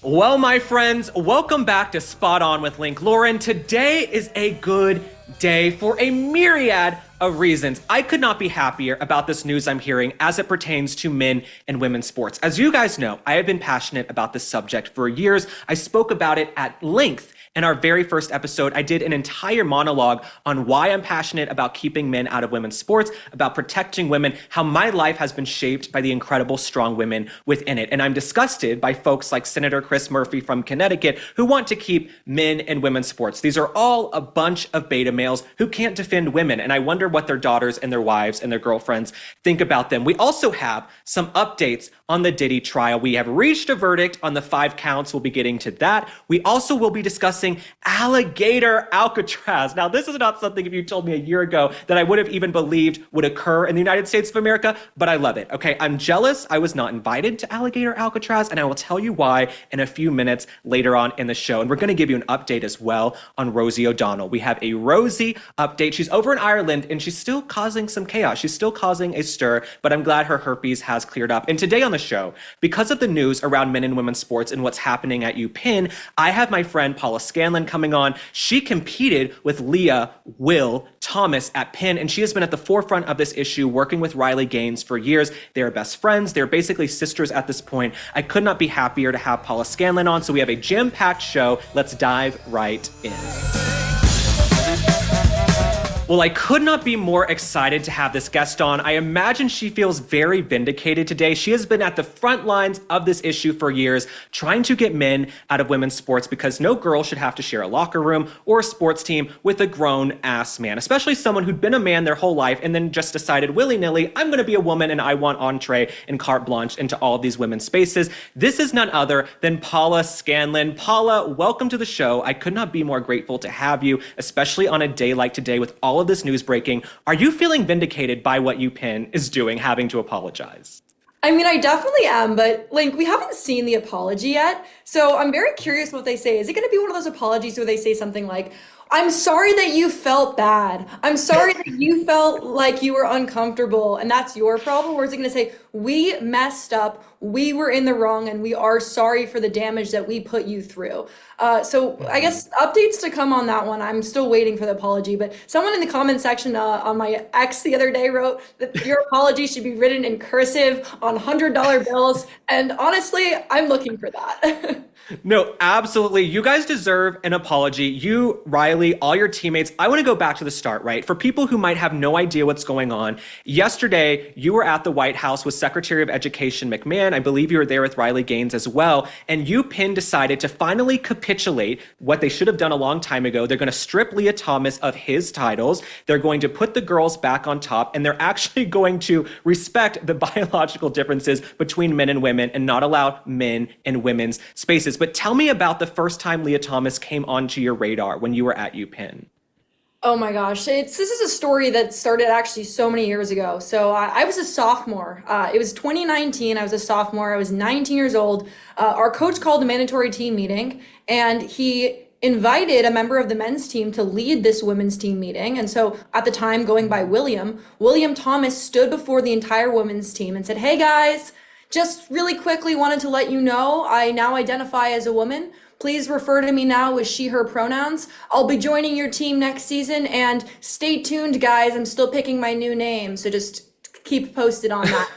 Well, my friends, welcome back to Spot On with Link Lauren. Today is a good day for a myriad of reasons. I could not be happier about this news I'm hearing as it pertains to men and women's sports. As you guys know, I have been passionate about this subject for years. I spoke about it at length in our very first episode. I did an entire monologue on why I'm passionate about keeping men out of women's sports, about protecting women, how my life has been shaped by the incredible strong women within it. And I'm disgusted by folks like Senator Chris Murphy from Connecticut who want to keep men and women's sports. These are all a bunch of beta males who can't defend women. And I wonder what their daughters and their wives and their girlfriends think about them. We also have some updates on the Diddy trial. We have reached a verdict on the 5 counts. We'll be getting to that. We also will be discussing Alligator Alcatraz. Now, this is not something if you told me a year ago that I would have even believed would occur in the United States of America, but I love it. Okay, I'm jealous I was not invited to Alligator Alcatraz, and I will tell you why in a few minutes later on in the show. And we're going to give you an update as well on Rosie O'Donnell. We have a Rosie update. She's over in Ireland, and she's still causing some chaos. She's still causing a stir, but I'm glad her herpes has cleared up. And today on the show, because of the news around men and women's sports and what's happening at UPenn, I have my friend Paula Scanlan coming on. She competed with Lia Thomas at Penn, and she has been at the forefront of this issue, working with Riley Gaines for years. They're best friends. They're basically sisters at this point. I could not be happier to have Paula Scanlan on, so we have a jam-packed show. Let's dive right in. Well, I could not be more excited to have this guest on. I imagine she feels very vindicated today. She has been at the front lines of this issue for years, trying to get men out of women's sports because no girl should have to share a locker room or a sports team with a grown-ass man, especially someone who'd been a man their whole life and then just decided willy-nilly, I'm going to be a woman and I want entree and carte blanche into all of these women's spaces. This is none other than Paula Scanlan. Paula, welcome to the show. I could not be more grateful to have you, especially on a day like today with all of this news breaking. Are you feeling vindicated by what UPenn is doing, having to apologize? I mean, I definitely am, but Link, we haven't seen the apology yet. So I'm very curious what they say. Is it going to be one of those apologies where they say something like, I'm sorry that you felt bad. I'm sorry that you felt like you were uncomfortable and that's your problem? Or is it going to say, we messed up, we were in the wrong, and we are sorry for the damage that we put you through? So I guess updates to come on that one. I'm still waiting for the apology, but someone in the comment section on my ex the other day wrote that your apology should be written in cursive on $100 bills. And honestly, I'm looking for that. No, absolutely. You guys deserve an apology. You, Riley, all your teammates. I want to go back to the start, right? For people who might have no idea what's going on, yesterday you were at the White House with Secretary of Education McMahon. I believe you were there with Riley Gaines as well. And UPenn decided to finally capitulate what they should have done a long time ago. They're going to strip Lia Thomas of his titles. They're going to put the girls back on top, and they're actually going to respect the biological differences between men and women and not allow men and women's spaces. But tell me about the first time Lia Thomas came onto your radar when you were at UPenn. Oh my gosh, this is a story that started actually so many years ago. So I was a sophomore. It was 2019. I was a sophomore. I was 19 years old. Our coach called a mandatory team meeting, and he invited a member of the men's team to lead this women's team meeting. And so at the time, going by William Thomas stood before the entire women's team and said, hey guys, just really quickly wanted to let you know I now identify as a woman. Please refer to me now with she, her pronouns. I'll be joining your team next season, and stay tuned, guys. I'm still picking my new name, so just keep posted on that.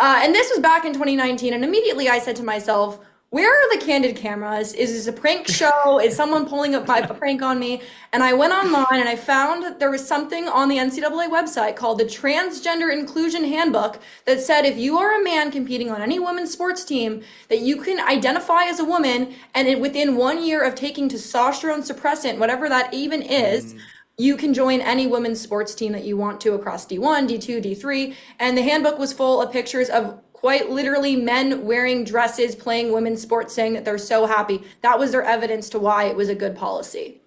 And this was back in 2019, and immediately I said to myself, where are the candid cameras? Is this a prank show? Is someone pulling up a prank on me? And I went online and I found that there was something on the NCAA website called the Transgender Inclusion Handbook that said if you are a man competing on any women's sports team, that you can identify as a woman, and within 1 year of taking testosterone suppressant, whatever that even is, you can join any women's sports team that you want to across D1, D2, D3. And the handbook was full of pictures of quite literally men wearing dresses, playing women's sports, saying that they're so happy. That was their evidence to why it was a good policy.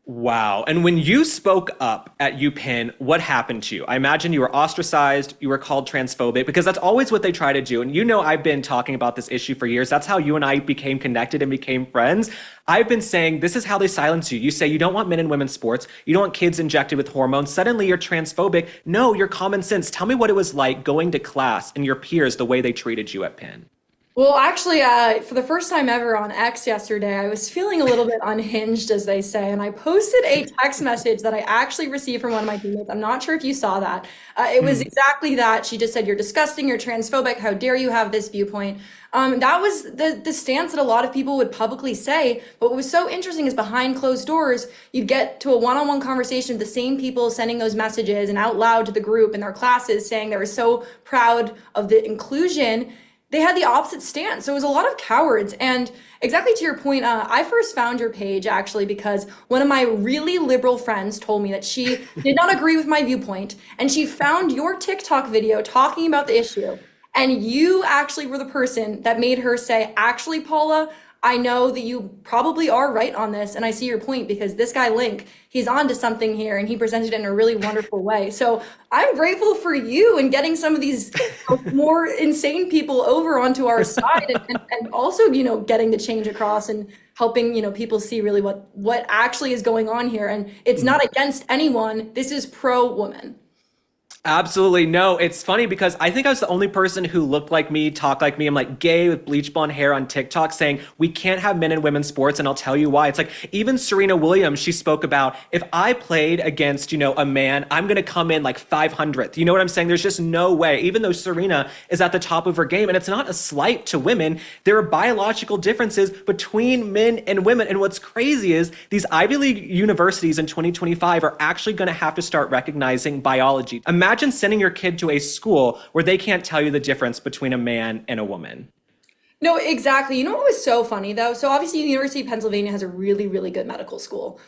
Wow. And when you spoke up at UPenn, what happened to you? I imagine you were ostracized, you were called transphobic, because that's always what they try to do. And you know, I've been talking about this issue for years. That's how you and I became connected and became friends. I've been saying this is how they silence you. You say you don't want men and women's sports. You don't want kids injected with hormones. Suddenly you're transphobic. No, you're common sense. Tell me what it was like going to class and your peers, the way they treated you at Penn. Well, actually, for the first time ever on X yesterday, I was feeling a little bit unhinged, as they say, and I posted a text message that I actually received from one of my teammates. I'm not sure if you saw that. It was Hmm. exactly that. She just said, "You're disgusting. You're transphobic. How dare you have this viewpoint?" That was the stance that a lot of people would publicly say. But what was so interesting is behind closed doors, you'd get to a one-on-one conversation with the same people sending those messages and out loud to the group in their classes saying they were so proud of the inclusion. They had the opposite stance. So it was a lot of cowards. And exactly to your point, I first found your page actually because one of my really liberal friends told me that she did not agree with my viewpoint. And she found your TikTok video talking about the issue. And you actually were the person that made her say, actually, Paula, I know that you probably are right on this, and I see your point because this guy Link, he's on to something here, and he presented it in a really wonderful way. So I'm grateful for you and getting some of these more insane people over onto our side, and also getting the change across and helping people see really what actually is going on here. And it's not against anyone. This is pro woman. Absolutely. No, it's funny because I think I was the only person who looked like me, talked like me. I'm like gay with bleach blonde hair on TikTok saying we can't have men and women's sports. And I'll tell you why. It's like even Serena Williams, she spoke about if I played against, a man, I'm going to come in like 500th. You know what I'm saying? There's just no way, even though Serena is at the top of her game. And it's not a slight to women. There are biological differences between men and women. And what's crazy is these Ivy League universities in 2025 are actually going to have to start recognizing biology. Imagine sending your kid to a school where they can't tell you the difference between a man and a woman. No, exactly. You know what was so funny though? So obviously, the University of Pennsylvania has a really, really good medical school.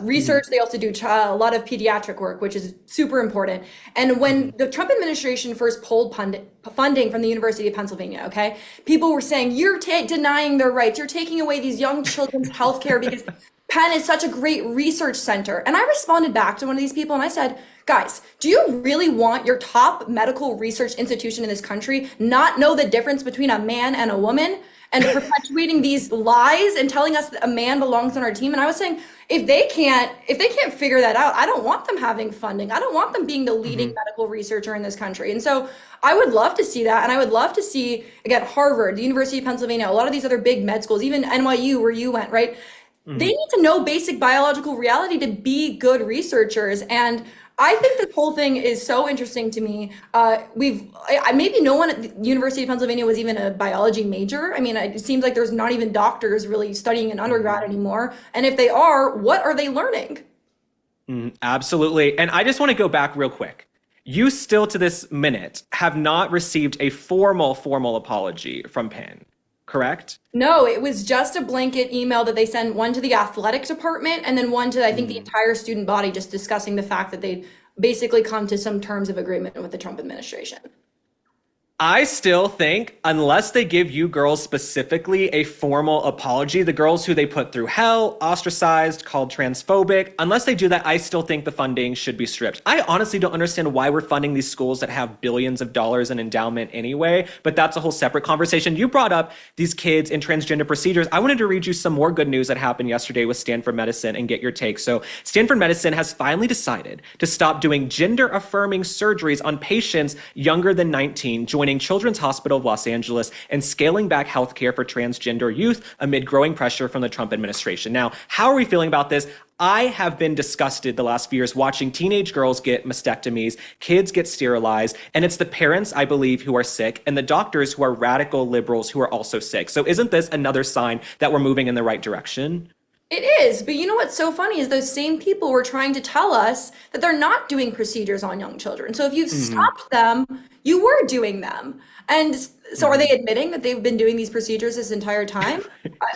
Research, they also do a lot of pediatric work, which is super important. And when the Trump administration first pulled funding from the University of Pennsylvania, okay, people were saying, you're denying their rights. You're taking away these young children's health care because Penn is such a great research center. And I responded back to one of these people and I said, guys, do you really want your top medical research institution in this country not know the difference between a man and a woman and perpetuating these lies and telling us that a man belongs on our team? And I was saying, if they can't figure that out, I don't want them having funding. I don't want them being the leading medical researcher in this country. And so I would love to see that. And I would love to see, again, Harvard, the University of Pennsylvania, a lot of these other big med schools, even NYU where you went, right? They need to know basic biological reality to be good researchers. And I think this whole thing is so interesting to me. Maybe no one at the University of Pennsylvania was even a biology major. I mean, it seems like there's not even doctors really studying in undergrad anymore. And if they are, what are they learning? Absolutely. And I just want to go back real quick. You still to this minute have not received a formal apology from Penn, correct? No, it was just a blanket email that they sent, one to the athletic department and then one to, I think, the entire student body, just discussing the fact that they basically come to some terms of agreement with the Trump administration. I still think, unless they give you girls specifically a formal apology, the girls who they put through hell, ostracized, called transphobic, unless they do that, I still think the funding should be stripped. I honestly don't understand why we're funding these schools that have billions of dollars in endowment anyway, but that's a whole separate conversation. You brought up these kids in transgender procedures. I wanted to read you some more good news that happened yesterday with Stanford Medicine and get your take. So Stanford Medicine has finally decided to stop doing gender-affirming surgeries on patients younger than 19, joining Children's Hospital of Los Angeles and scaling back healthcare for transgender youth amid growing pressure from the Trump administration. Now, how are we feeling about this? I have been disgusted the last few years watching teenage girls get mastectomies, kids get sterilized, and it's the parents, I believe, who are sick, and the doctors who are radical liberals who are also sick. So isn't this another sign that we're moving in the right direction? It is, but you know what's so funny is those same people were trying to tell us that they're not doing procedures on young children. So if you've stopped them, you were doing them. And so are they admitting that they've been doing these procedures this entire time?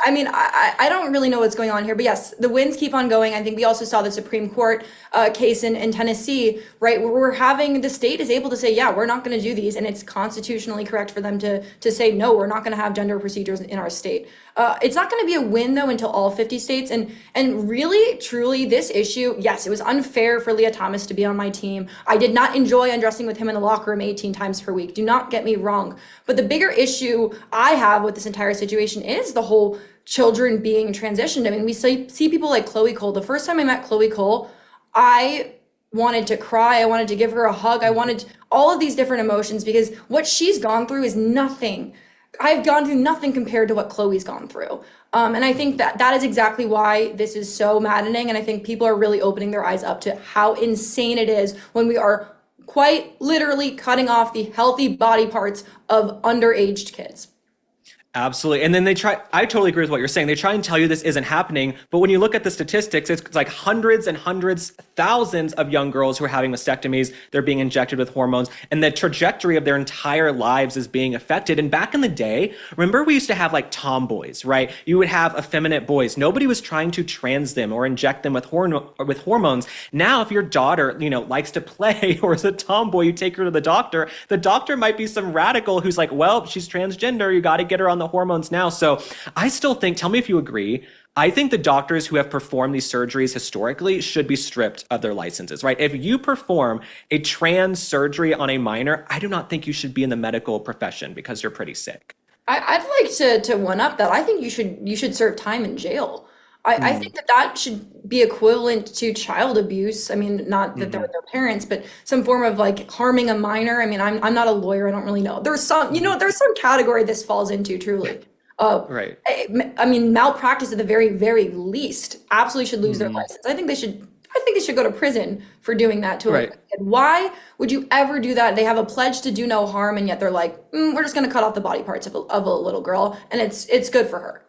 I don't really know what's going on here, but yes, the wins keep on going. I think we also saw the Supreme Court case in Tennessee, right, where we're having the state is able to say, yeah, we're not going to do these. And it's constitutionally correct for them to say, no, we're not going to have gender procedures in our state. It's not going to be a win, though, until all 50 states. And really, truly, this issue, yes, it was unfair for Lia Thomas to be on my team. I did not enjoy undressing with him in the locker room 18 times per week. Do not get me wrong. But the bigger issue I have with this entire situation is the whole children being transitioned. I mean, we see people like Chloe Cole. The first time I met Chloe Cole, I wanted to cry. I wanted to give her a hug. I wanted all of these different emotions because what she's gone through is nothing I've gone through nothing compared to what Chloe's gone through. And I think that is exactly why this is so maddening. And I think people are really opening their eyes up to how insane it is when we are quite literally cutting off the healthy body parts of underaged kids. Absolutely. And then I totally agree with what you're saying. They try and tell you this isn't happening. But when you look at the statistics, it's like hundreds and hundreds, thousands of young girls who are having mastectomies. They're being injected with hormones, and the trajectory of their entire lives is being affected. And back in the day, remember we used to have like tomboys, right? You would have effeminate boys. Nobody was trying to trans them or inject them with hormones. Now, if your daughter, likes to play or is a tomboy, you take her to the doctor. The doctor might be some radical who's like, well, she's transgender. You got to get her on the hormones now. So I still think, tell me if you agree, I think the doctors who have performed these surgeries historically should be stripped of their licenses, right? If you perform a trans surgery on a minor, I do not think you should be in the medical profession because you're pretty sick. I'd like to one up that. I think you should serve time in jail. I think that should be equivalent to child abuse. I mean, not that there were no parents, but some form of like harming a minor. I mean, I'm not a lawyer. I don't really know. There's some category this falls into, truly. Right. I mean, malpractice at the very, very least absolutely should lose their license. I think they should go to prison for doing that to a kid. Why would you ever do that? They have a pledge to do no harm, and yet they're like, we're just going to cut off the body parts of a little girl, and it's good for her.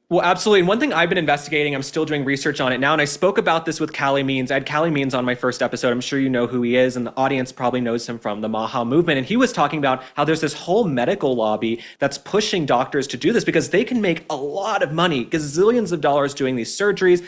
Well, absolutely. And one thing I've been investigating, I'm still doing research on it now, and I spoke about this with Callie Means. I had Callie Means on my first episode. I'm sure you know who he is, and the audience probably knows him from the Maha movement. And he was talking about how there's this whole medical lobby that's pushing doctors to do this because they can make a lot of money, gazillions of dollars doing these surgeries,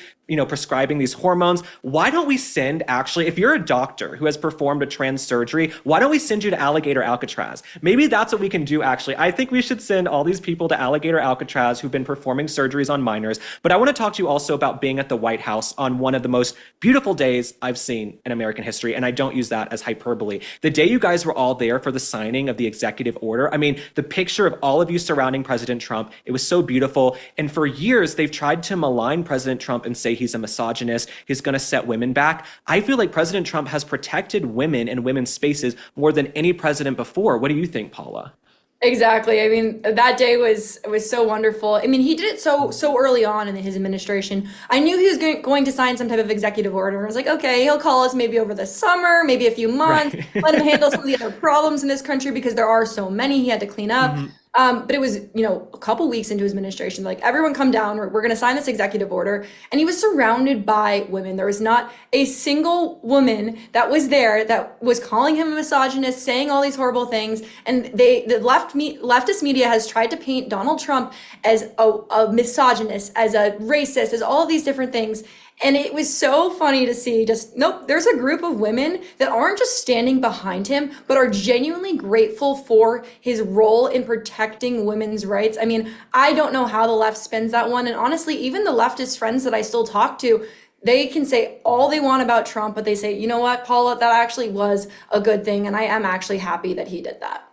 prescribing these hormones. Why don't we send, actually, if you're a doctor who has performed a trans surgery, why don't we send you to Alligator Alcatraz? Maybe that's what we can do, actually. I think we should send all these people to Alligator Alcatraz who've been performing surgeries on minors. But I want to talk to you also about being at the White House on one of the most beautiful days I've seen in American history. And I don't use that as hyperbole. The day you guys were all there for the signing of the executive order, I mean, the picture of all of you surrounding President Trump, it was so beautiful. And for years, they've tried to malign President Trump and say he's a misogynist, he's going to set women back. I feel like President Trump has protected women and women's spaces more than any president before. What do you think, Paula? Exactly. I mean, that day was so wonderful. I mean, he did it so early on in his administration. I knew he was going to sign some type of executive order. I was like, okay, he'll call us maybe over the summer, maybe a few months, let him handle some of the other problems in this country because there are so many he had to clean up. But it was, a couple weeks into his administration, like, everyone come down, we're going to sign this executive order. And he was surrounded by women. There was not a single woman that was there that was calling him a misogynist, saying all these horrible things. And the leftist media has tried to paint Donald Trump as a misogynist, as a racist, as all of these different things. And it was so funny to see nope, there's a group of women that aren't just standing behind him, but are genuinely grateful for his role in protecting women's rights. I mean, I don't know how the left spins that one. And honestly, even the leftist friends that I still talk to, they can say all they want about Trump, but they say, you know what, Paula, that actually was a good thing. And I am actually happy that he did that.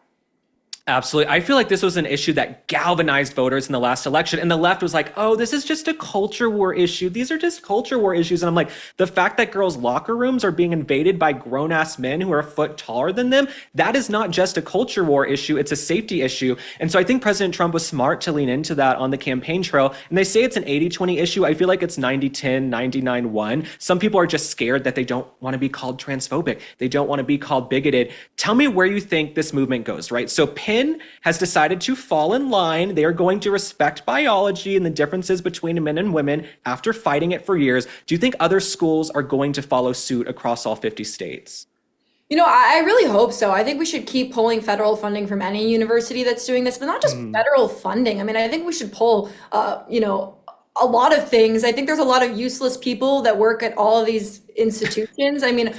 Absolutely. I feel like this was an issue that galvanized voters in the last election. And the left was like, oh, this is just a culture war issue. These are just culture war issues. And I'm like, the fact that girls' locker rooms are being invaded by grown-ass men who are a foot taller than them, that is not just a culture war issue. It's a safety issue. And so I think President Trump was smart to lean into that on the campaign trail. And they say it's an 80-20 issue. I feel like it's 90-10, 99-1. Some people are just scared that they don't want to be called transphobic. They don't want to be called bigoted. Tell me where you think this movement goes, right? So Penn has decided to fall in line. They are going to respect biology and the differences between men and women after fighting it for years. Do you think other schools are going to follow suit across all 50 states? I really hope so. I think we should keep pulling federal funding from any university that's doing this, but not just federal funding. I mean, I think we should pull, a lot of things. I think there's a lot of useless people that work at all of these institutions. I mean,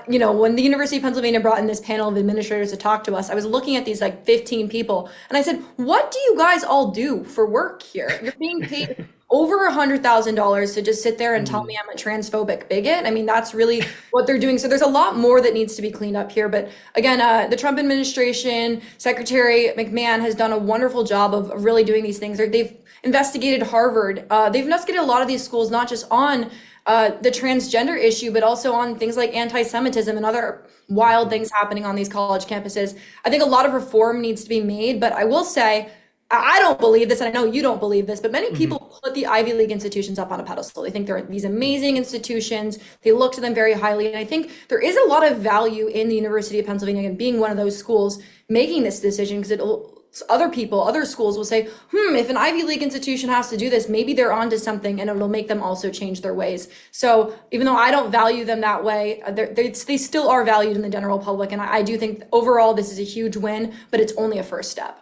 when the University of Pennsylvania brought in this panel of administrators to talk to us, I was looking at these like 15 people and I said, what do you guys all do for work here? You're being paid over $100,000 to just sit there and tell me I'm a transphobic bigot. I mean, that's really what they're doing. So there's a lot more that needs to be cleaned up here. But again, the Trump administration, Secretary McMahon has done a wonderful job of really doing these things. They've investigated Harvard. They've investigated a lot of these schools, not just on the transgender issue, but also on things like anti-Semitism and other wild things happening on these college campuses. I think a lot of reform needs to be made, but I will say I don't believe this, and I know you don't believe this, but many people put the Ivy League institutions up on a pedestal. They think they're these amazing institutions. They look to them very highly. And I think there is a lot of value in the University of Pennsylvania and being one of those schools making this decision, because other schools will say, if an Ivy League institution has to do this, maybe they're onto something, and it'll make them also change their ways. So even though I don't value them that way, they still are valued in the general public. And I do think overall this is a huge win, but it's only a first step.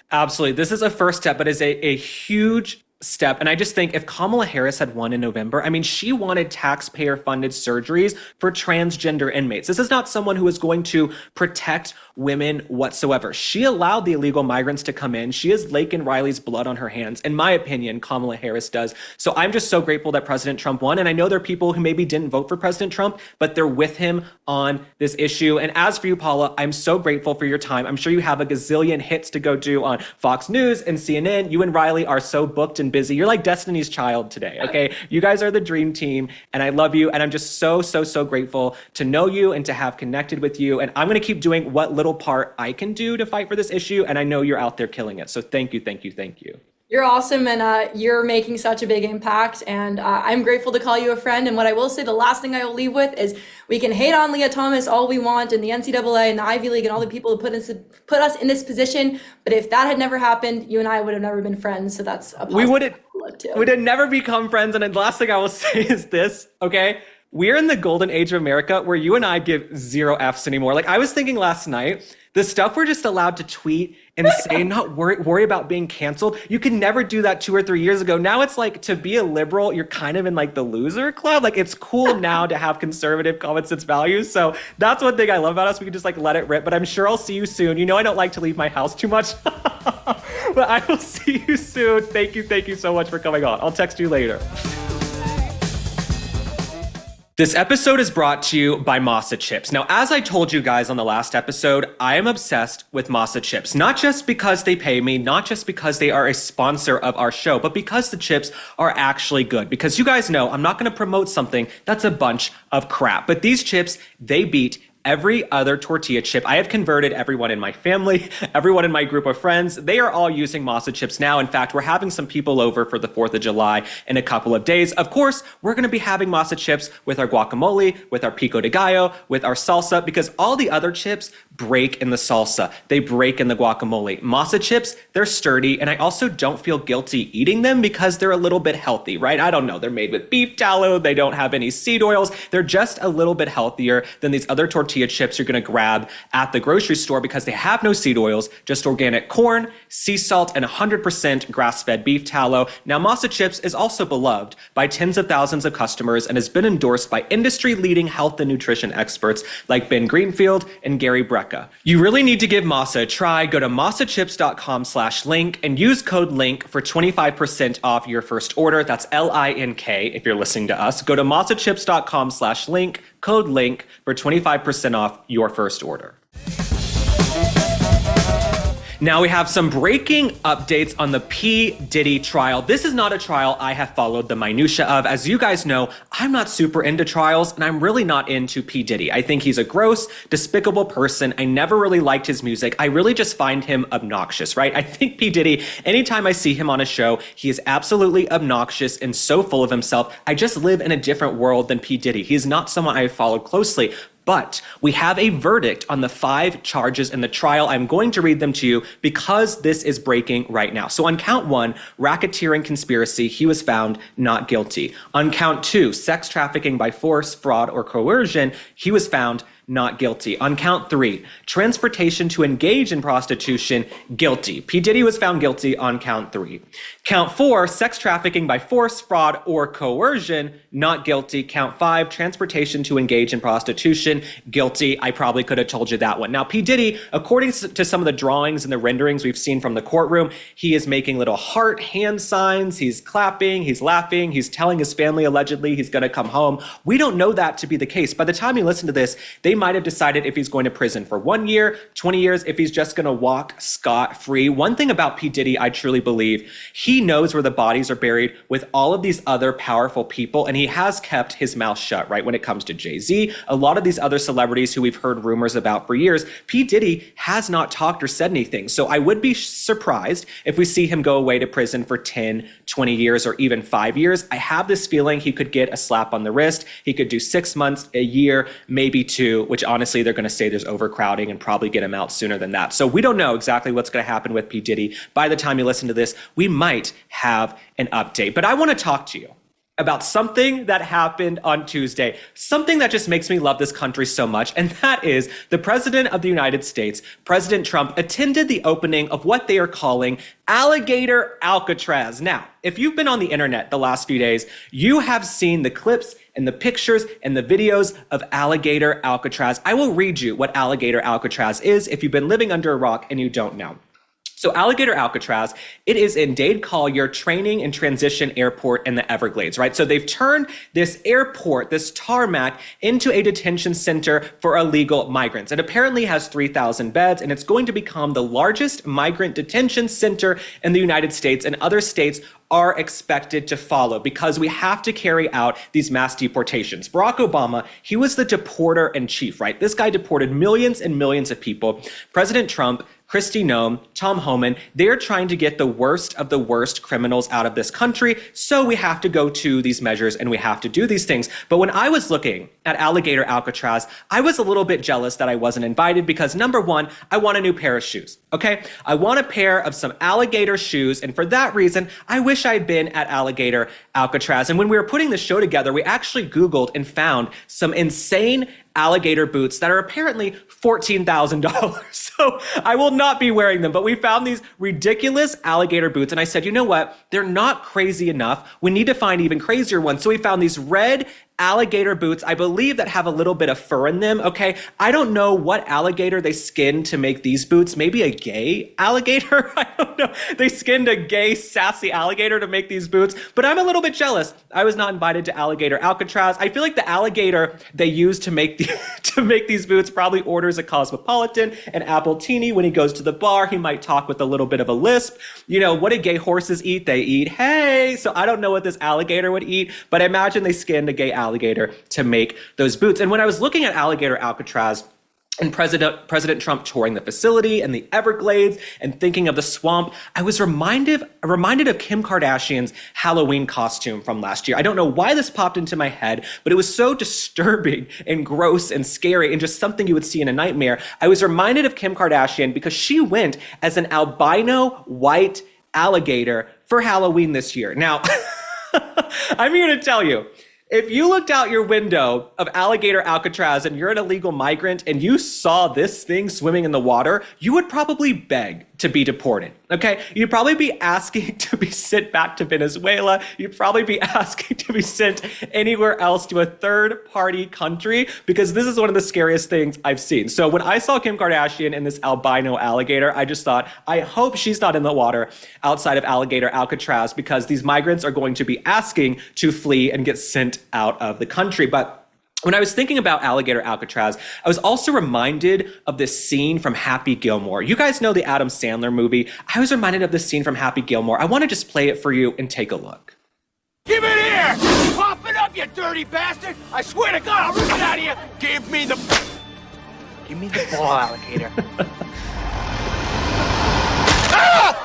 Absolutely. This is a first step, but is a huge step. And I just think if Kamala Harris had won in November, I mean, she wanted taxpayer-funded surgeries for transgender inmates. This is not someone who is going to protect women whatsoever. She allowed the illegal migrants to come in. She has Laken Riley's blood on her hands. In my opinion, Kamala Harris does. So I'm just so grateful that President Trump won. And I know there are people who maybe didn't vote for President Trump, but they're with him on this issue. And as for you, Paula, I'm so grateful for your time. I'm sure you have a gazillion hits to go do on Fox News and CNN. You and Riley are so booked and busy. You're like Destiny's Child today, okay? You guys are the dream team, and I love you. And I'm just so grateful to know you and to have connected with you. And I'm going to keep doing what little part I can do to fight for this issue. And I know you're out there killing it. So thank you. You're awesome, and you're making such a big impact, and I'm grateful to call you a friend. And what I will say, the last thing I will leave with is, we can hate on Lia Thomas all we want, and the NCAA and the Ivy League and all the people who put us in this position, but if that had never happened, you and I would have never been friends. So that's a positive. We'd have never become friends. And the last thing I will say is this, okay? We're in the golden age of America where you and I give 0 Fs anymore. Like, I was thinking last night, the stuff we're just allowed to tweet and say, not worry about being canceled. You could never do that 2 or 3 years ago. Now it's like, to be a liberal, you're kind of in like the loser club. Like, it's cool now to have conservative common sense values. So that's one thing I love about us. We can just like let it rip, but I'm sure I'll see you soon. You know, I don't like to leave my house too much, but I will see you soon. Thank you so much for coming on. I'll text you later. This episode is brought to you by Masa Chips. Now, as I told you guys on the last episode, I am obsessed with Masa Chips, not just because they pay me, not just because they are a sponsor of our show, but because the chips are actually good. Because you guys know, I'm not going to promote something that's a bunch of crap, but these chips, they beat every other tortilla chip. I have converted everyone in my family, everyone in my group of friends. They are all using Masa chips now. In fact, we're having some people over for the 4th of July in a couple of days. Of course, we're going to be having Masa chips with our guacamole, with our pico de gallo, with our salsa, because all the other chips break in the salsa. They break in the guacamole. Masa chips, they're sturdy, and I also don't feel guilty eating them because they're a little bit healthy, right? I don't know. They're made with beef tallow. They don't have any seed oils. They're just a little bit healthier than these other tortilla chips you're going to grab at the grocery store because they have no seed oils, just organic corn, sea salt, and 100% grass-fed beef tallow. Now, Masa Chips is also beloved by tens of thousands of customers and has been endorsed by industry-leading health and nutrition experts like Ben Greenfield and Gary Brecka. You really need to give Masa a try. Go to masachips.com/link and use code LINK for 25% off your first order. That's LINK if you're listening to us. Go to masachips.com/link, code LINK for 25% off your first order. Now we have some breaking updates on the P. Diddy trial. This is not a trial I have followed the minutia of. As you guys know, I'm not super into trials, and I'm really not into P. Diddy. I think he's a gross, despicable person. I never really liked his music. I really just find him obnoxious, right? I think P. Diddy, anytime I see him on a show, he is absolutely obnoxious and so full of himself. I just live in a different world than P. Diddy. He is not someone I followed closely. But we have a verdict on the 5 charges in the trial. I'm going to read them to you because this is breaking right now. So on count 1, racketeering conspiracy, he was found not guilty. On count 2, sex trafficking by force, fraud, or coercion, he was found not guilty. On count 3, transportation to engage in prostitution, guilty. P. Diddy was found guilty on count 3. Count 4, sex trafficking by force, fraud, or coercion, not guilty. Count 5, transportation to engage in prostitution, guilty. I probably could have told you that one. Now, P. Diddy, according to some of the drawings and the renderings we've seen from the courtroom, he is making little heart hand signs. He's clapping, he's laughing, he's telling his family allegedly he's going to come home. We don't know that to be the case. By the time you listen to this, they might have decided if he's going to prison for 1 year, 20 years, if he's just going to walk scot-free. One thing about P. Diddy, I truly believe, he knows where the bodies are buried with all of these other powerful people, and he has kept his mouth shut, right? When it comes to Jay-Z, a lot of these other celebrities who we've heard rumors about for years, P. Diddy has not talked or said anything. So I would be surprised if we see him go away to prison for 10, 20 years, or even 5 years. I have this feeling he could get a slap on the wrist. He could do 6 months, a year, maybe 2, which honestly, they're going to say there's overcrowding and probably get him out sooner than that. So we don't know exactly what's going to happen with P. Diddy. By the time you listen to this, we might have an update. But I want to talk to you about something that happened on Tuesday, something that just makes me love this country so much, and that is the President of the United States, President Trump, attended the opening of what they are calling Alligator Alcatraz. Now, if you've been on the internet the last few days, you have seen the clips and the pictures and the videos of Alligator Alcatraz. I will read you what Alligator Alcatraz is if you've been living under a rock and you don't know. So Alligator Alcatraz, it is in Dade Collier Training and Transition Airport in the Everglades, right? So they've turned this airport, this tarmac, into a detention center for illegal migrants. It apparently has 3,000 beds, and it's going to become the largest migrant detention center in the United States, and other states are expected to follow because we have to carry out these mass deportations. Barack Obama, he was the deporter in chief, right? This guy deported millions and millions of people. President Trump, Kristi Noem, Tom Homan, they're trying to get the worst of the worst criminals out of this country. So we have to go to these measures and we have to do these things. But when I was looking at Alligator Alcatraz, I was a little bit jealous that I wasn't invited because number one, I want a new pair of shoes, okay? I want a pair of some alligator shoes. And for that reason, I wish I'd been at Alligator Alcatraz. And when we were putting the show together, we actually Googled and found some insane alligator boots that are apparently $14,000. So I will not be wearing them, but we found these ridiculous alligator boots. And I said, you know what? They're not crazy enough. We need to find even crazier ones. So we found these red alligator boots, I believe, that have a little bit of fur in them, okay? I don't know what alligator they skinned to make these boots. Maybe a gay alligator? I don't know. They skinned a gay, sassy alligator to make these boots, but I'm a little bit jealous. I was not invited to Alligator Alcatraz. I feel like the alligator they use to make these boots probably orders a Cosmopolitan, an Appletini. When he goes to the bar, he might talk with a little bit of a lisp. You know, what do gay horses eat? They eat hay. So I don't know what this alligator would eat, but I imagine they skinned a gay alligator to make those boots. And when I was looking at Alligator Alcatraz and President Trump touring the facility and the Everglades and thinking of the swamp, I was reminded of Kim Kardashian's Halloween costume from last year. I don't know why this popped into my head, but it was so disturbing and gross and scary and just something you would see in a nightmare. I was reminded of Kim Kardashian because she went as an albino white alligator for Halloween this year. Now, I'm here to tell you, if you looked out your window of Alligator Alcatraz and you're an illegal migrant and you saw this thing swimming in the water, you would probably beg to be deported, okay? You'd probably be asking to be sent back to Venezuela. You'd probably be asking to be sent anywhere else to a third-party country because this is one of the scariest things I've seen. So when I saw Kim Kardashian in this albino alligator, I just thought, I hope she's not in the water outside of Alligator Alcatraz because these migrants are going to be asking to flee and get sent out of the country. But when I was thinking about Alligator Alcatraz, I was also reminded of this scene from Happy Gilmore. You guys know the Adam Sandler movie. I was reminded of this scene from Happy Gilmore. I want to just play it for you and take a look. Give it here! Pop it up, you dirty bastard! I swear to God, I'll rip it out of you! Give me the ball, alligator. Ah!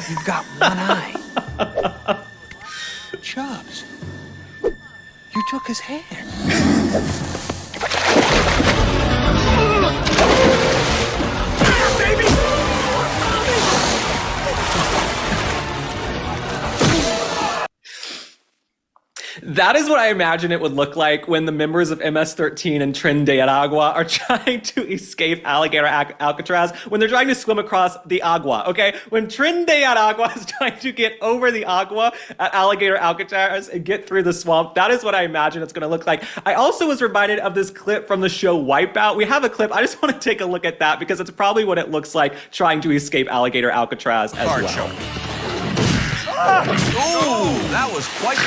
You've got one eye. Chubbs. You took his hand. Baby! That is what I imagine it would look like when the members of MS-13 and Tren de Aragua are trying to escape Alligator Alcatraz, when they're trying to swim across the agua, okay? When Tren de Aragua is trying to get over the agua at Alligator Alcatraz and get through the swamp, that is what I imagine it's gonna look like. I also was reminded of this clip from the show Wipeout. We have a clip, I just wanna take a look at that because it's probably what it looks like trying to escape Alligator Alcatraz as well. Ooh, that was quite...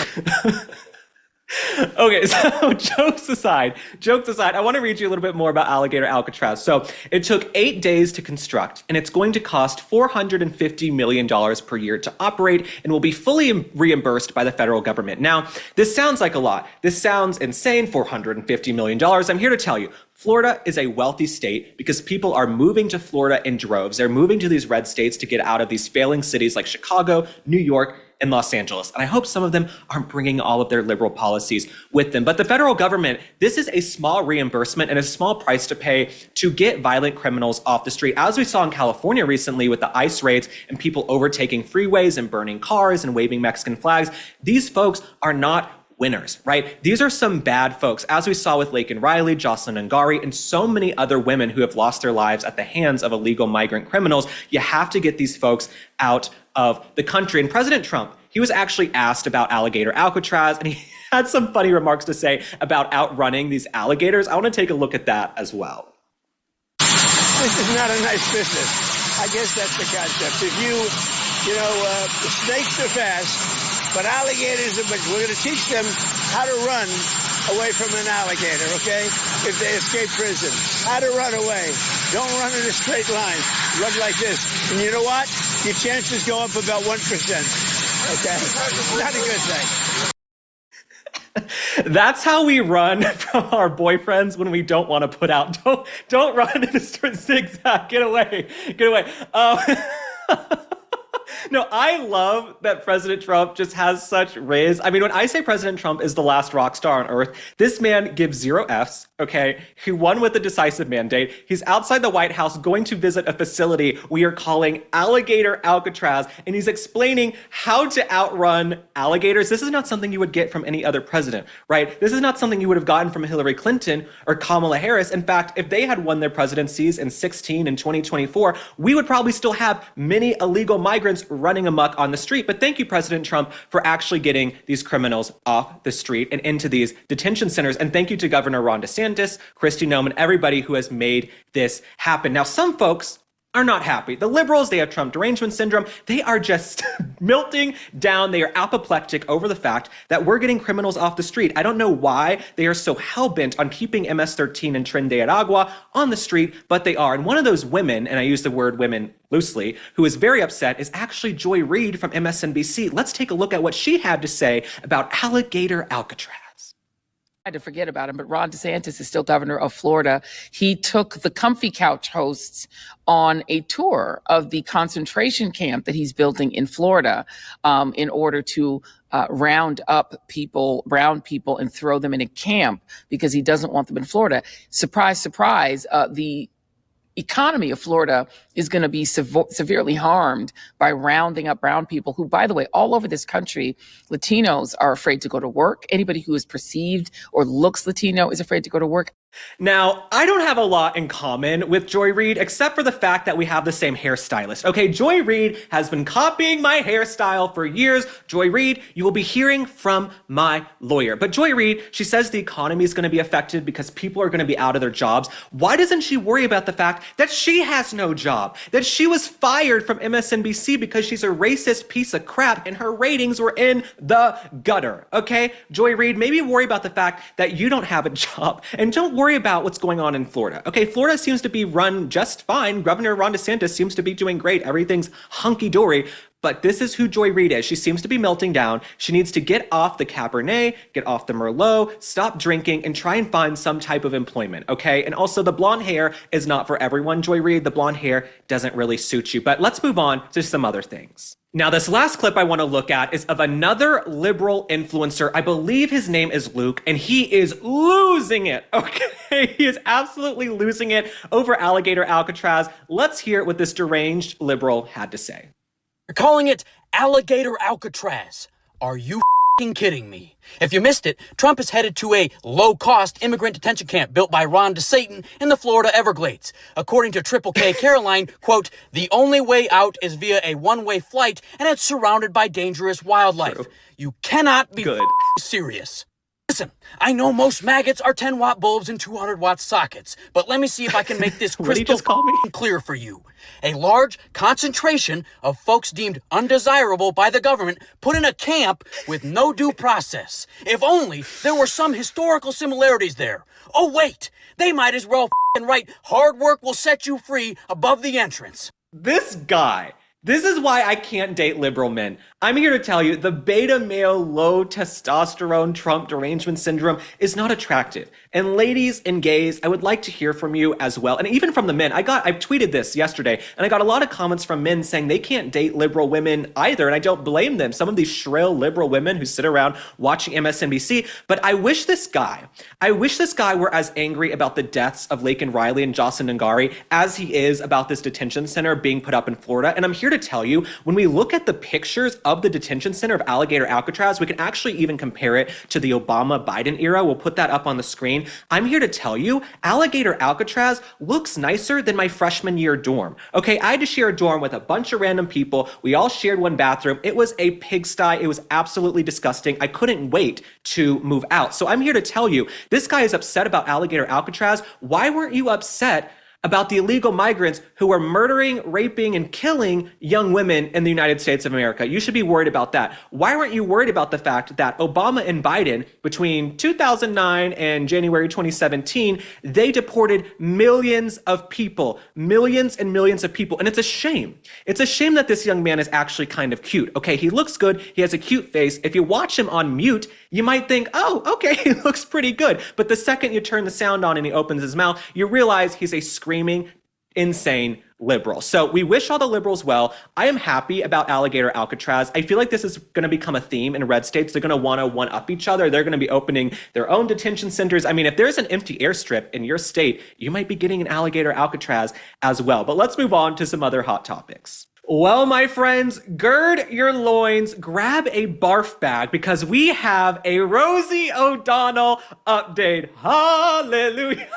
Okay, so jokes aside, I want to read you a little bit more about Alligator Alcatraz. So it took 8 days to construct, and it's going to cost $450 million per year to operate and will be fully reimbursed by the federal government. Now, this sounds like a lot. This sounds insane, $450 million. I'm here to tell you, Florida is a wealthy state because people are moving to Florida in droves. They're moving to these red states to get out of these failing cities like Chicago, New York, and Los Angeles. And I hope some of them aren't bringing all of their liberal policies with them. But the federal government, this is a small reimbursement and a small price to pay to get violent criminals off the street. As we saw in California recently with the ICE raids and people overtaking freeways and burning cars and waving Mexican flags, these folks are not winners, right? These are some bad folks, as we saw with Laken Riley, Jocelyn Ngari, and so many other women who have lost their lives at the hands of illegal migrant criminals. You have to get these folks out of the country. And President Trump, he was actually asked about Alligator Alcatraz, and he had some funny remarks to say about outrunning these alligators. I want to take a look at that as well. This is not a nice business. I guess that's the concept. If the snakes are fast, but alligators, we're going to teach them how to run away from an alligator, okay? If they escape prison, how to run away. Don't run in a straight line. Run like this. And you know what? Your chances go up about 1%, okay? Not a good thing. That's how we run from our boyfriends when we don't want to put out. Don't run in a straight zigzag. Get away. No, I love that President Trump just has such riz. I mean, when I say President Trump is the last rock star on earth, this man gives 0 Fs, okay? He won with a decisive mandate. He's outside the White House going to visit a facility we are calling Alligator Alcatraz, and he's explaining how to outrun alligators. This is not something you would get from any other president, right? This is not something you would have gotten from Hillary Clinton or Kamala Harris. In fact, if they had won their presidencies in 2016 and 2024, we would probably still have many illegal migrants running amok on the street. But thank you, President Trump, for actually getting these criminals off the street and into these detention centers. And thank you to Governor Ron DeSantis, Kristi Noem, and everybody who has made this happen. Now, some folks are not happy. The liberals, they have Trump derangement syndrome. They are just melting down. They are apoplectic over the fact that we're getting criminals off the street. I don't know why they are so hell-bent on keeping MS-13 and Tren de Aragua on the street, but they are. And one of those women, and I use the word women loosely, who is very upset is actually Joy Reid from MSNBC. Let's take a look at what she had to say about Alligator Alcatraz. To forget about him, but Ron DeSantis is still governor of Florida. He took the Comfy Couch hosts on a tour of the concentration camp that he's building in Florida in order to round up people, brown people, and throw them in a camp because he doesn't want them in Florida. Surprise, surprise, the economy of Florida is going to be severely harmed by rounding up brown people who, by the way, all over this country, Latinos are afraid to go to work. Anybody who is perceived or looks Latino is afraid to go to work. Now, I don't have a lot in common with Joy Reid, except for the fact that we have the same hairstylist. Okay, Joy Reid has been copying my hairstyle for years. Joy Reid, you will be hearing from my lawyer. But Joy Reid, she says the economy is going to be affected because people are going to be out of their jobs. Why doesn't she worry about the fact that she has no job, that she was fired from MSNBC because she's a racist piece of crap and her ratings were in the gutter? Okay, Joy Reid, maybe worry about the fact that you don't have a job, and don't worry about what's going on in Florida. Okay, Florida seems to be run just fine. Governor Ron DeSantis seems to be doing great. Everything's hunky-dory. But this is who Joy Reid is. She seems to be melting down. She needs to get off the Cabernet, get off the Merlot, stop drinking, and try and find some type of employment, okay? And also, the blonde hair is not for everyone, Joy Reid. The blonde hair doesn't really suit you. But let's move on to some other things. Now, this last clip I want to look at is of another liberal influencer. I believe his name is Luke, and he is losing it, okay? He is absolutely losing it over Alligator Alcatraz. Let's hear what this deranged liberal had to say. You're calling it Alligator Alcatraz. Are you f***ing kidding me? If you missed it, Trump is headed to a low-cost immigrant detention camp built by Ron DeSantis in the Florida Everglades. According to Triple K Caroline, quote, the only way out is via a one-way flight, and it's surrounded by dangerous wildlife. True. You cannot be serious. Listen, I know most maggots are 10-watt bulbs and 200-watt sockets, but let me see if I can make this crystal clear for you. A large concentration of folks deemed undesirable by the government put in a camp with no due process. If only there were some historical similarities there. Oh, wait, they might as well write, hard work will set you free above the entrance. This guy. This is why I can't date liberal men. I'm here to tell you the beta male low testosterone Trump derangement syndrome is not attractive. And ladies and gays, I would like to hear from you as well. And even from the men. I tweeted this yesterday and I got a lot of comments from men saying they can't date liberal women either. And I don't blame them. Some of these shrill liberal women who sit around watching MSNBC. But I wish this guy were as angry about the deaths of Laken Riley and Jocelyn Ngari as he is about this detention center being put up in Florida. And I'm here to tell you, when we look at the pictures of the detention center of Alligator Alcatraz, we can actually even compare it to the Obama-Biden era. We'll put that up on the screen. I'm here to tell you, Alligator Alcatraz looks nicer than my freshman year dorm. Okay, I had to share a dorm with a bunch of random people. We all shared one bathroom. It was a pigsty. It was absolutely disgusting. I couldn't wait to move out. So I'm here to tell you, this guy is upset about Alligator Alcatraz. Why weren't you upset about the illegal migrants who are murdering, raping, and killing young women in the United States of America? You should be worried about that. Why weren't you worried about the fact that Obama and Biden, between 2009 and January 2017, they deported millions of people, millions and millions of people. And it's a shame. It's a shame that this young man is actually kind of cute. Okay, he looks good. He has a cute face. If you watch him on mute, you might think, oh, okay, he looks pretty good. But the second you turn the sound on and he opens his mouth, you realize he's a screaming, insane liberal. So we wish all the liberals well. I am happy about Alligator Alcatraz. I feel like this is going to become a theme in red states. They're going to want to one-up each other. They're going to be opening their own detention centers. I mean, if there's an empty airstrip in your state, you might be getting an Alligator Alcatraz as well. But let's move on to some other hot topics. Well, my friends, gird your loins, grab a barf bag, because we have a Rosie O'Donnell update. Hallelujah.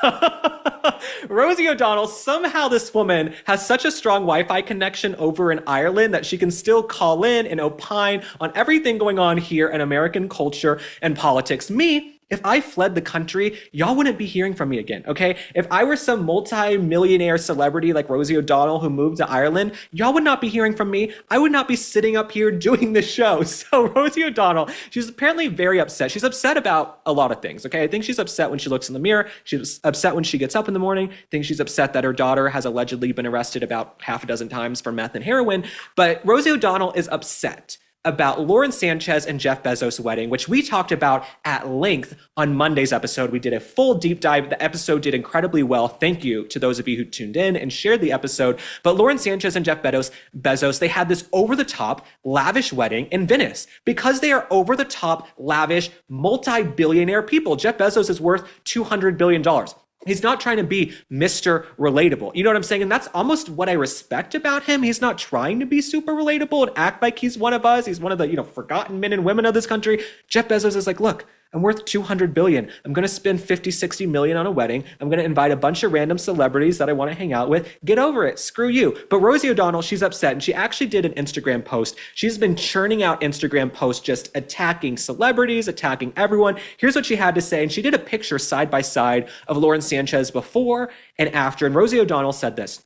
Rosie O'Donnell, somehow this woman has such a strong Wi-Fi connection over in Ireland that she can still call in and opine on everything going on here in American culture and politics. Me, if I fled the country, y'all wouldn't be hearing from me again, okay? If I were some multi-millionaire celebrity like Rosie O'Donnell who moved to Ireland, y'all would not be hearing from me. I would not be sitting up here doing this show. So Rosie O'Donnell, she's apparently very upset. She's upset about a lot of things, okay? I think she's upset when she looks in the mirror. She's upset when she gets up in the morning. I think she's upset that her daughter has allegedly been arrested about half a dozen times for meth and heroin. But Rosie O'Donnell is upset about Lauren Sanchez and Jeff Bezos' wedding, which we talked about at length on Monday's episode. We did a full deep dive. The episode did incredibly well. Thank you to those of you who tuned in and shared the episode. But Lauren Sanchez and Jeff Bezos, they had this over-the-top, lavish wedding in Venice because they are over-the-top, lavish, multi-billionaire people. Jeff Bezos is worth $200 billion. He's not trying to be Mr. Relatable. You know what I'm saying? And that's almost what I respect about him. He's not trying to be super relatable and act like he's one of us. He's one of the, forgotten men and women of this country. Jeff Bezos is like, look, I'm worth $200 billion. I'm going to spend 50, 60 million on a wedding. I'm going to invite a bunch of random celebrities that I want to hang out with. Get over it. Screw you. But Rosie O'Donnell, she's upset. And she actually did an Instagram post. She's been churning out Instagram posts, just attacking celebrities, attacking everyone. Here's what she had to say. And she did a picture side by side of Lauren Sanchez before and after. And Rosie O'Donnell said this: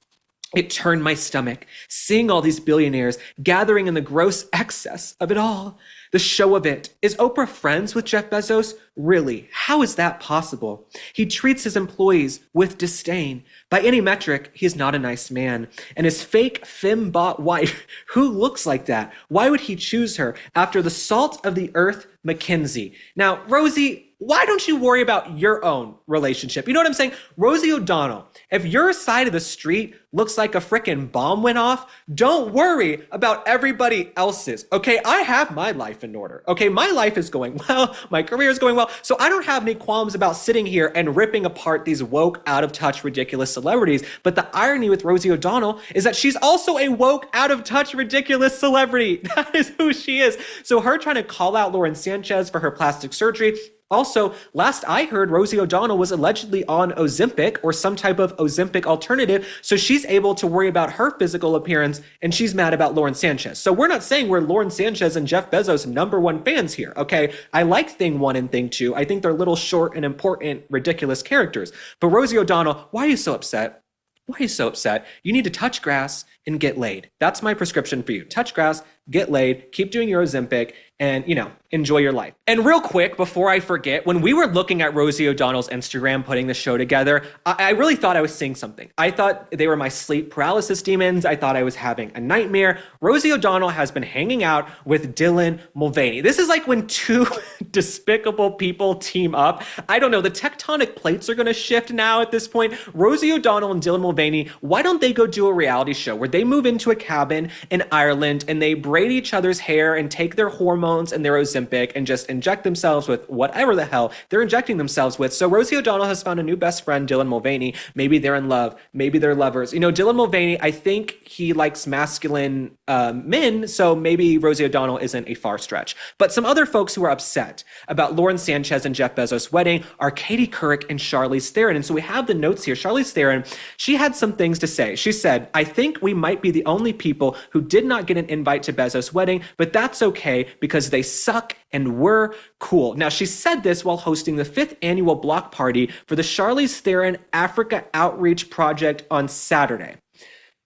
"It turned my stomach, seeing all these billionaires gathering in the gross excess of it all. The show of it. Is Oprah friends with Jeff Bezos? Really? How is that possible? He treats his employees with disdain. By any metric, he's not a nice man. And his fake femme-bot wife, who looks like that? Why would he choose her after the salt of the earth, McKinsey?" Now, Rosie, why don't you worry about your own relationship? You know what I'm saying? Rosie O'Donnell, if your side of the street looks like a frickin' bomb went off, don't worry about everybody else's, okay? I have my life in order, okay? My life is going well. My career is going well. So I don't have any qualms about sitting here and ripping apart these woke, out-of-touch, ridiculous celebrities. But the irony with Rosie O'Donnell is that she's also a woke, out-of-touch, ridiculous celebrity. That is who she is. So her trying to call out Lauren Sanchez for her plastic surgery, Also, last I heard, Rosie O'Donnell was allegedly on Ozempic or some type of Ozempic alternative, so she's able to worry about her physical appearance, and she's mad about Lauren Sanchez. So we're not saying we're Lauren Sanchez and Jeff Bezos' #1 fans here, okay? I like Thing 1 and Thing 2. I think they're little short and important, ridiculous characters. But Rosie O'Donnell, why are you so upset? Why are you so upset? You need to touch grass and get laid. That's my prescription for you. Touch grass, get laid, keep doing your Ozempic, and, enjoy your life. And real quick, before I forget, when we were looking at Rosie O'Donnell's Instagram putting the show together, I really thought I was seeing something. I thought they were my sleep paralysis demons. I thought I was having a nightmare. Rosie O'Donnell has been hanging out with Dylan Mulvaney. This is like when two despicable people team up. I don't know, the tectonic plates are going to shift now at this point. Rosie O'Donnell and Dylan Mulvaney, why don't they go do a reality show where they move into a cabin in Ireland and they braid each other's hair and take their hormones and their Ozempic and just inject themselves with whatever the hell they're injecting themselves with. So Rosie O'Donnell has found a new best friend, Dylan Mulvaney. Maybe they're in love. Maybe they're lovers. Dylan Mulvaney, I think he likes masculine men, so maybe Rosie O'Donnell isn't a far stretch. But some other folks who are upset about Lauren Sanchez and Jeff Bezos' wedding are Katie Couric and Charlize Theron. And so we have the notes here. Charlize Theron, she had some things to say. She said, "I think we might be the only people who did not get an invite to Bezos' wedding, but that's okay because they suck and we're cool." Now, she said this while hosting the 5th annual block party for the Charlize Theron Africa Outreach Project on Saturday.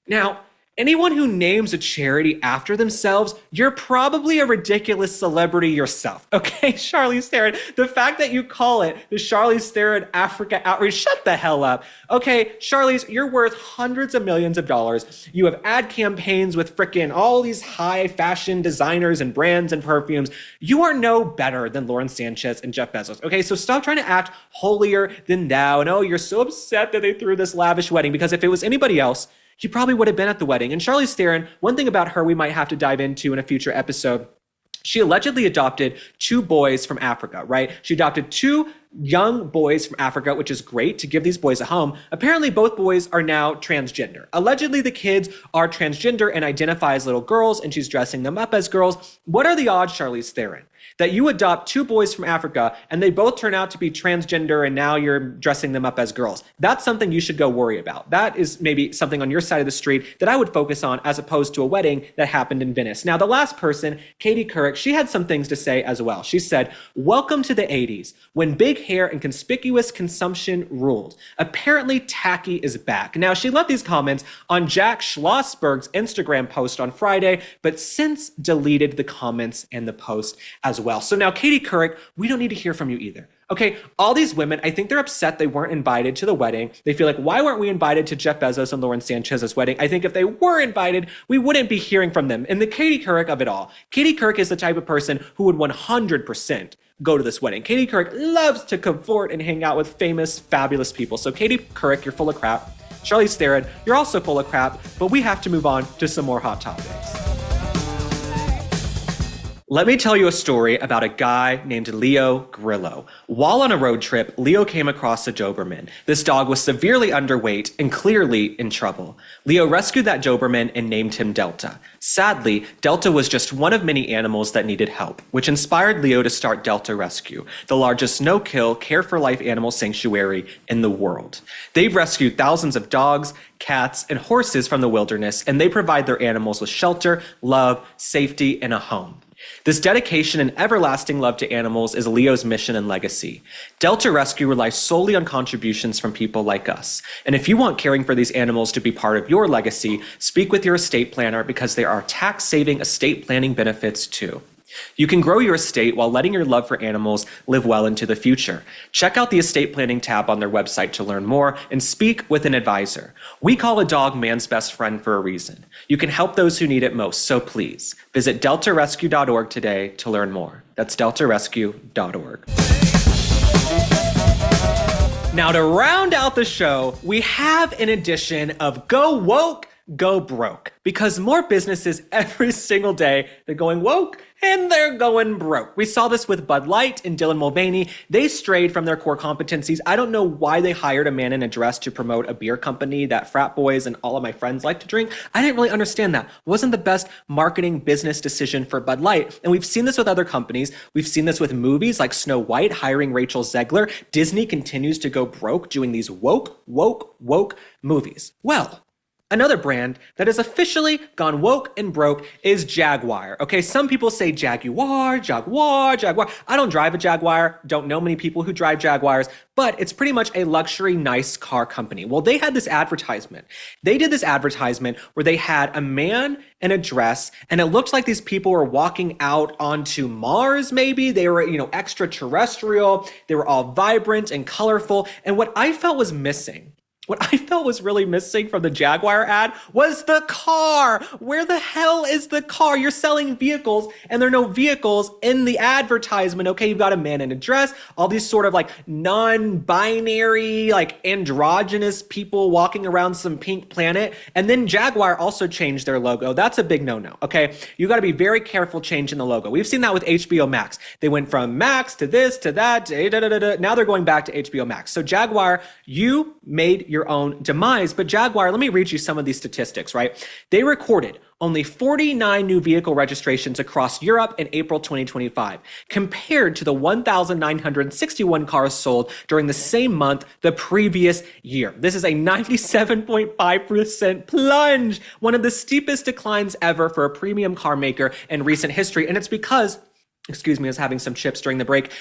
Now, anyone who names a charity after themselves, you're probably a ridiculous celebrity yourself. Okay, Charlize Theron, the fact that you call it the Charlize Theron Africa Outreach, shut the hell up. Okay, Charlize, you're worth hundreds of millions of dollars. You have ad campaigns with frickin' all these high fashion designers and brands and perfumes. You are no better than Lauren Sanchez and Jeff Bezos. Okay, so stop trying to act holier than thou. And you're so upset that they threw this lavish wedding, because if it was anybody else, he probably would have been at the wedding. And Charlize Theron, one thing about her we might have to dive into in a future episode, she allegedly adopted 2 boys from Africa, right? She adopted 2 young boys from Africa, which is great to give these boys a home. Apparently, both boys are now transgender. Allegedly, the kids are transgender and identify as little girls, and she's dressing them up as girls. What are the odds, Charlize Theron, that you adopt 2 boys from Africa and they both turn out to be transgender and now you're dressing them up as girls? That's something you should go worry about. That is maybe something on your side of the street that I would focus on, as opposed to a wedding that happened in Venice. Now, the last person, Katie Couric, she had some things to say as well. She said, "Welcome to the 80s, when big hair and conspicuous consumption ruled. Apparently, tacky is back." Now, she left these comments on Jack Schlossberg's Instagram post on Friday, but since deleted the comments and the post as well. So now, Katie Couric, we don't need to hear from you either. Okay, all these women, I think they're upset they weren't invited to the wedding. They feel like, why weren't we invited to Jeff Bezos and Lauren Sanchez's wedding? I think if they were invited, we wouldn't be hearing from them. And the Katie Couric of it all. Katie Couric is the type of person who would 100% go to this wedding. Katie Couric loves to comfort and hang out with famous, fabulous people. So Katie Couric, you're full of crap. Charlize Theron, you're also full of crap, but we have to move on to some more hot topics. Let me tell you a story about a guy named Leo Grillo. While on a road trip, Leo came across a Doberman. This dog was severely underweight and clearly in trouble. Leo rescued that Doberman and named him Delta. Sadly, Delta was just one of many animals that needed help, which inspired Leo to start Delta Rescue, the largest no-kill, care-for-life animal sanctuary in the world. They've rescued thousands of dogs, cats, and horses from the wilderness, and they provide their animals with shelter, love, safety, and a home. This dedication and everlasting love to animals is Leo's mission and legacy. Delta Rescue relies solely on contributions from people like us. And if you want caring for these animals to be part of your legacy, speak with your estate planner, because there are tax-saving estate planning benefits too. You can grow your estate while letting your love for animals live well into the future. Check out the estate planning tab on their website to learn more and speak with an advisor. We call a dog man's best friend for a reason. You can help those who need it most, so please visit deltarescue.org today to learn more. That's deltarescue.org. Now, to round out the show, we have an edition of Go Woke, go broke, because more businesses every single day, they're going woke and they're going broke. We saw this with Bud Light and Dylan Mulvaney. They strayed from their core competencies. I don't know why they hired a man in a dress to promote a beer company that frat boys and all of my friends like to drink. I didn't really understand that. It wasn't the best marketing business decision for Bud Light. And we've seen this with other companies. We've seen this with movies like Snow White hiring Rachel Zegler. Disney continues to go broke doing these woke movies. Well, another brand that has officially gone woke and broke is Jaguar. Okay, some people say Jaguar. I don't drive a Jaguar, don't know many people who drive Jaguars, but it's pretty much a luxury, nice car company. Well, they had this advertisement. They did this advertisement where they had a man in a dress, and it looked like these people were walking out onto Mars, maybe. They were, extraterrestrial. They were all vibrant and colorful. And what I felt was really missing from the Jaguar ad was the car. Where the hell is the car? You're selling vehicles and there are no vehicles in the advertisement. Okay, you've got a man in a dress, all these sort of like non-binary, like androgynous people walking around some pink planet. And then Jaguar also changed their logo. That's a big no-no, okay? You gotta be very careful changing the logo. We've seen that with HBO Max. They went from Max to this, to that, to now they're going back to HBO Max. So Jaguar, you made your own demise. But Jaguar, let me read you some of these statistics, right? They recorded only 49 new vehicle registrations across Europe in April 2025, compared to the 1,961 cars sold during the same month the previous year. This is a 97.5% plunge, one of the steepest declines ever for a premium car maker in recent history. And it's because, excuse me, I was having some chips during the break.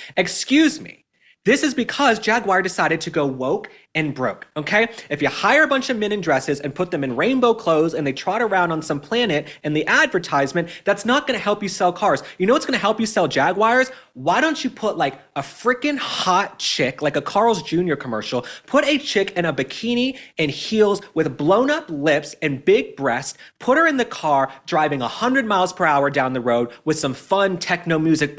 This is because Jaguar decided to go woke and broke, okay? If you hire a bunch of men in dresses and put them in rainbow clothes and they trot around on some planet in the advertisement, that's not gonna help you sell cars. You know what's gonna help you sell Jaguars? Why don't you put like a freaking hot chick, like a Carl's Jr. commercial, put a chick in a bikini and heels with blown up lips and big breasts, put her in the car driving 100 miles per hour down the road with some fun techno music,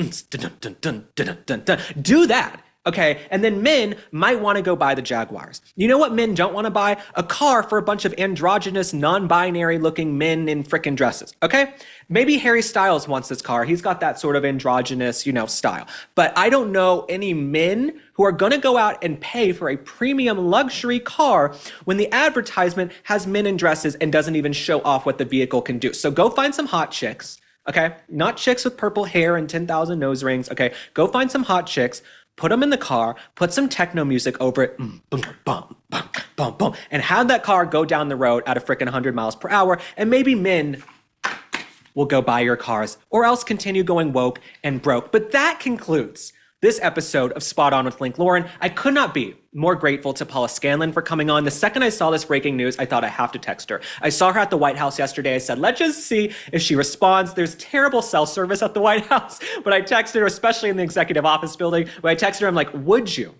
do that. Okay, and then men might want to go buy the Jaguars. You know what men don't want to buy? A car for a bunch of androgynous, non-binary looking men in frickin' dresses, okay? Maybe Harry Styles wants this car. He's got that sort of androgynous, style. But I don't know any men who are going to go out and pay for a premium luxury car when the advertisement has men in dresses and doesn't even show off what the vehicle can do. So go find some hot chicks, okay? Not chicks with purple hair and 10,000 nose rings, okay? Go find some hot chicks. Put them in the car, put some techno music over it, boom, boom, boom, boom, boom, and have that car go down the road at a freaking 100 miles per hour, and maybe men will go buy your cars, or else continue going woke and broke. But that concludes this episode of Spot On with Link Lauren. I could not be more grateful to Paula Scanlan for coming on. The second I saw this breaking news, I thought I have to text her. I saw her at the White House yesterday. I said, let's just see if she responds. There's terrible cell service at the White House, but I texted her, especially in the executive office building. When I texted her, I'm like, would you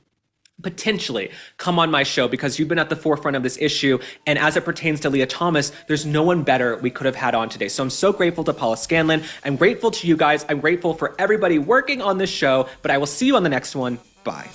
potentially come on my show, because you've been at the forefront of this issue, and as it pertains to Lia Thomas, there's no one better we could have had on today. So I'm so grateful to Paula Scanlan. I'm grateful to you guys. I'm grateful for everybody working on this show, but I will see you on the next one. Bye.